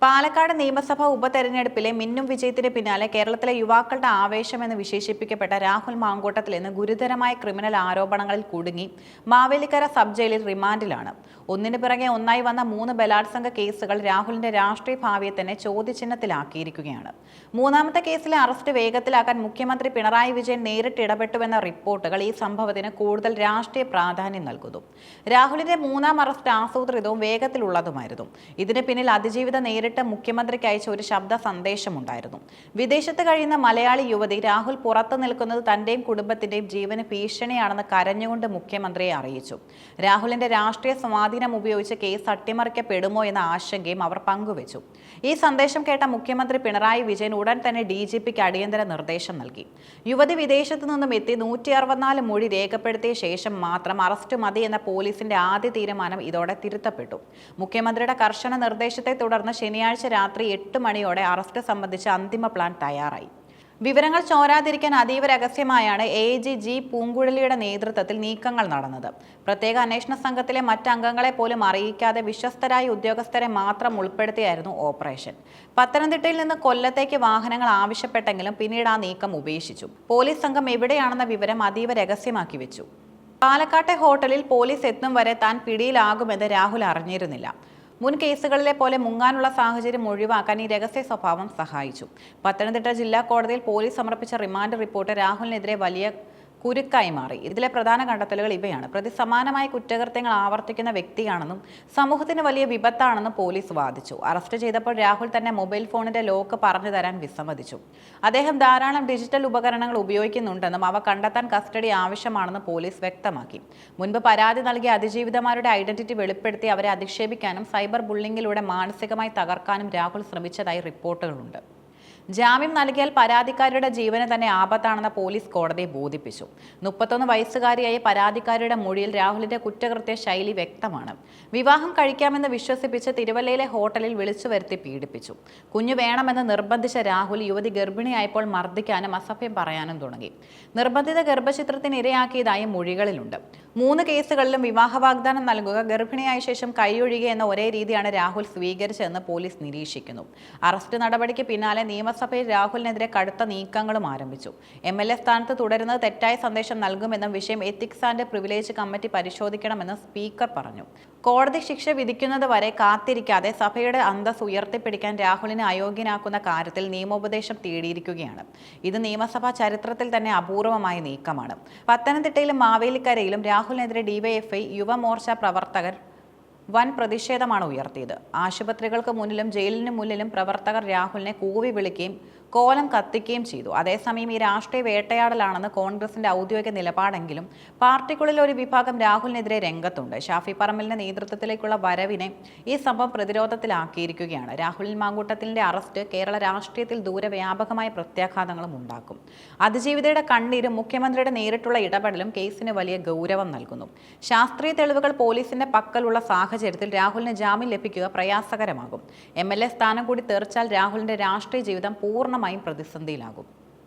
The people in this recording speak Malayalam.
പാലക്കാട് നിയമസഭാ ഉപതെരഞ്ഞെടുപ്പിലെ മിന്നും വിജയത്തിന് പിന്നാലെ കേരളത്തിലെ യുവാക്കളുടെ ആവേശമെന്ന് വിശേഷിപ്പിക്കപ്പെട്ട രാഹുൽ മാങ്കൂട്ടത്തിൽ ഇന്ന് ഗുരുതരമായ ക്രിമിനൽ ആരോപണങ്ങളിൽ കുടുങ്ങി മാവേലിക്കര സബ് ജയിലിൽ റിമാൻഡിലാണ്. ഒന്നിനു പിറകെ ഒന്നായി വന്ന 3 ബലാത്സംഗ കേസുകൾ രാഹുലിന്റെ രാഷ്ട്രീയ ഭാവിയെ തന്നെ ചോദ്യചിഹ്നത്തിലാക്കിയിരിക്കുകയാണ്. മൂന്നാമത്തെ കേസിലെ അറസ്റ്റ് വേഗത്തിലാക്കാൻ മുഖ്യമന്ത്രി പിണറായി വിജയൻ നേരിട്ട് ഇടപെട്ടുവെന്ന റിപ്പോർട്ടുകൾ ഈ സംഭവത്തിന് കൂടുതൽ രാഷ്ട്രീയ പ്രാധാന്യം നൽകുന്നു. രാഹുലിന്റെ 3ാം അറസ്റ്റ് ആസൂത്രിതവും വേഗത്തിലുള്ളതുമായിരുന്നു. ഇതിന് പിന്നിൽ അതിജീവിത നേരിട്ട് മുഖ്യമന്ത്രിക്ക് അയച്ച ഒരു ശബ്ദ സന്ദേശമുണ്ടായിരുന്നു. വിദേശത്ത് കഴിയുന്ന മലയാളി യുവതി രാഹുൽ പുറത്തു നിൽക്കുന്നത് തന്റെയും കുടുംബത്തിന്റെയും ജീവന് ഭീഷണിയാണെന്ന് കരഞ്ഞുകൊണ്ട് മുഖ്യമന്ത്രിയെ അറിയിച്ചു. രാഹുലിന്റെ രാഷ്ട്രീയ സ്വാധീനം ഉപയോഗിച്ച് കേസ് അട്ടിമറിക്കപ്പെടുമോ എന്ന ആശങ്കയും അവർ പങ്കുവച്ചു. ഈ സന്ദേശം കേട്ട മുഖ്യമന്ത്രി പിണറായി വിജയൻ ഉടൻ തന്നെ DGPക്ക് അടിയന്തര നിർദ്ദേശം നൽകി. യുവതി വിദേശത്തു നിന്നും എത്തി 164 മൊഴി രേഖപ്പെടുത്തിയ ശേഷം മാത്രം അറസ്റ്റ് മതി എന്ന പോലീസിന്റെ ആദ്യ തീരുമാനം ഇതോടെ തിരുത്തപ്പെട്ടു. മുഖ്യമന്ത്രിയുടെ കർശന നിർദ്ദേശത്തെ തുടർന്ന് ശനിയാഴ്ച രാത്രി 8 മണിയോടെ അറസ്റ്റ് സംബന്ധിച്ച അന്തിമ പ്ലാൻ തയ്യാറായി. വിവരങ്ങൾ ചോരാതിരിക്കാൻ അതീവ രഹസ്യമായാണ് AG ജി പൂങ്കുഴലിയുടെ നേതൃത്വത്തിൽ നീക്കങ്ങൾ നടന്നത്. പ്രത്യേക അന്വേഷണ സംഘത്തിലെ മറ്റംഗങ്ങളെ പോലും അറിയിക്കാതെ വിശ്വസ്തരായ ഉദ്യോഗസ്ഥരെ മാത്രം ഉൾപ്പെടുത്തിയായിരുന്നു ഓപ്പറേഷൻ. പത്തനംതിട്ടയിൽ നിന്ന് കൊല്ലത്തേക്ക് വാഹനങ്ങൾ ആവശ്യപ്പെട്ടെങ്കിലും പിന്നീട് ആ നീക്കം ഉപേക്ഷിച്ചു. പോലീസ് സംഘം എവിടെയാണെന്ന വിവരം അതീവ രഹസ്യമാക്കി വെച്ചു. പാലക്കാട്ടെ ഹോട്ടലിൽ പോലീസ് എത്തും വരെ താൻ പിടിയിലാകുമെന്ന് രാഹുൽ അറിഞ്ഞിരുന്നില്ല. മുൻ കേസുകളിലെ പോലെ മുങ്ങാനുള്ള സാഹചര്യം ഒഴിവാക്കാൻ ഈ രഹസ്യ സ്വഭാവം സഹായിച്ചു. പത്തനംതിട്ട ജില്ലാ കോടതിയിൽ പോലീസ് സമർപ്പിച്ച റിമാൻഡ് റിപ്പോർട്ട് രാഹുലിനെതിരെ വലിയ കുരുക്കായി മാറി. ഇതിലെ പ്രധാന കണ്ടെത്തലുകൾ ഇവയാണ്. പ്രതി സമാനമായ കുറ്റകൃത്യങ്ങൾ ആവർത്തിക്കുന്ന വ്യക്തിയാണെന്നും സമൂഹത്തിന് വലിയ വിപത്താണെന്നും പോലീസ് വാദിച്ചു. അറസ്റ്റ് ചെയ്തപ്പോൾ രാഹുൽ തന്നെ മൊബൈൽ ഫോണിന്റെ ലോക്ക് പറഞ്ഞു തരാൻ വിസമ്മതിച്ചു. അദ്ദേഹം ധാരാളം ഡിജിറ്റൽ ഉപകരണങ്ങൾ ഉപയോഗിക്കുന്നുണ്ടെന്നും അവ കണ്ടെത്താൻ കസ്റ്റഡി ആവശ്യമാണെന്നും പോലീസ് വ്യക്തമാക്കി. മുൻപ് പരാതി നൽകിയ അതിജീവിതമാരുടെ ഐഡന്റിറ്റി വെളിപ്പെടുത്തി അവരെ അധിക്ഷേപിക്കാനും സൈബർ ബുള്ളിങ്ങിലൂടെ മാനസികമായി തകർക്കാനും രാഹുൽ ശ്രമിച്ചതായി റിപ്പോർട്ടുകളുണ്ട്. ജാമ്യം നൽകിയാൽ പരാതിക്കാരുടെ ജീവന് തന്നെ ആപത്താണെന്ന പോലീസ് കോടതിയെ ബോധിപ്പിച്ചു. 31 വയസ്സുകാരിയായ പരാതിക്കാരിയുടെ മൊഴിയിൽ രാഹുലിന്റെ കുറ്റകൃത്യ ശൈലി വ്യക്തമാണ്. വിവാഹം കഴിക്കാമെന്ന് വിശ്വസിപ്പിച്ച് തിരുവല്ലയിലെ ഹോട്ടലിൽ വിളിച്ചു വരുത്തി പീഡിപ്പിച്ചു. കുഞ്ഞു വേണമെന്ന് നിർബന്ധിച്ച രാഹുൽ യുവതി ഗർഭിണിയായപ്പോൾ മർദ്ദിക്കാനും അസഭ്യം പറയാനും തുടങ്ങി. നിർബന്ധിത ഗർഭചിത്രത്തിന് ഇരയാക്കിയതായി മൊഴികളിലുണ്ട്. 3 കേസുകളിലും വിവാഹ വാഗ്ദാനം നൽകുക, ഗർഭിണിയായ ശേഷം കൈയൊഴിയുക എന്ന ഒരേ രീതിയാണ് രാഹുൽ സ്വീകരിച്ചതെന്ന് പോലീസ് നിരീക്ഷിക്കുന്നു. അറസ്റ്റ് നടപടിക്ക് പിന്നാലെ നിയമസഭയിൽ രാഹുലിനെതിരെ കടുത്ത നീക്കങ്ങളും ആരംഭിച്ചു. MLA സ്ഥാനത്ത് തുടരുന്നത് തെറ്റായ സന്ദേശം നൽകുമെന്നും വിഷയം എത്തിക്സ് ആൻഡ് പ്രിവിലേജ് കമ്മിറ്റി പരിശോധിക്കണമെന്നും സ്പീക്കർ പറഞ്ഞു. കോടതി ശിക്ഷ വിധിക്കുന്നത് വരെ കാത്തിരിക്കാതെ സഭയുടെ അന്തസ് ഉയർത്തിപ്പിടിക്കാൻ രാഹുലിനെ അയോഗ്യനാക്കുന്ന കാര്യത്തിൽ നിയമോപദേശം തേടിയിരിക്കുകയാണ്. ഇത് നിയമസഭാ ചരിത്രത്തിൽ തന്നെ അപൂർവമായ നീക്കമാണ്. പത്തനംതിട്ടയിലും മാവേലിക്കരയിലും രാഹുലിനെതിരെ DYFI യുവമോർച്ച പ്രവർത്തകർ വൻ പ്രതിഷേധമാണ് ഉയർത്തിയത്. ആശുപത്രികൾക്ക് മുന്നിലും ജയിലിന് മുന്നിലും പ്രവർത്തകർ രാഹുലിനെ കൂവി വിളിക്കുകയും കോലം കത്തിക്കുകയും ചെയ്തു. അതേസമയം ഈ രാഷ്ട്രീയ വേട്ടയാടലാണെന്ന് കോൺഗ്രസിന്റെ ഔദ്യോഗിക നിലപാടെങ്കിലും പാർട്ടിക്കുള്ളിൽ ഒരു വിഭാഗം രാഹുലിനെതിരെ രംഗത്തുണ്ട്. ഷാഫി പറമ്പലിന്റെ നേതൃത്വത്തിലേക്കുള്ള വരവിനെ ഈ സംഭവം പ്രതിരോധത്തിലാക്കിയിരിക്കുകയാണ്. രാഹുൽ മാങ്കൂട്ടത്തിന്റെ അറസ്റ്റ് കേരള രാഷ്ട്രീയത്തിൽ ദൂരവ്യാപകമായ പ്രത്യാഘാതങ്ങളും ഉണ്ടാക്കും. അതിജീവിതയുടെ കണ്ണീരും മുഖ്യമന്ത്രിയുടെ നേരിട്ടുള്ള ഇടപെടലും കേസിന് വലിയ ഗൗരവം നൽകുന്നു. ശാസ്ത്രീയ തെളിവുകൾ പോലീസിന്റെ പക്കലുള്ള സാഹചര്യത്തിൽ രാഹുലിന് ജാമ്യം ലഭിക്കുക പ്രയാസകരമാകും. MLA സ്ഥാനം കൂടി തെറിച്ചാൽ രാഹുലിന്റെ രാഷ്ട്രീയ ജീവിതം പൂർണ്ണമായും പ്രതിസന്ധിയിലാകും.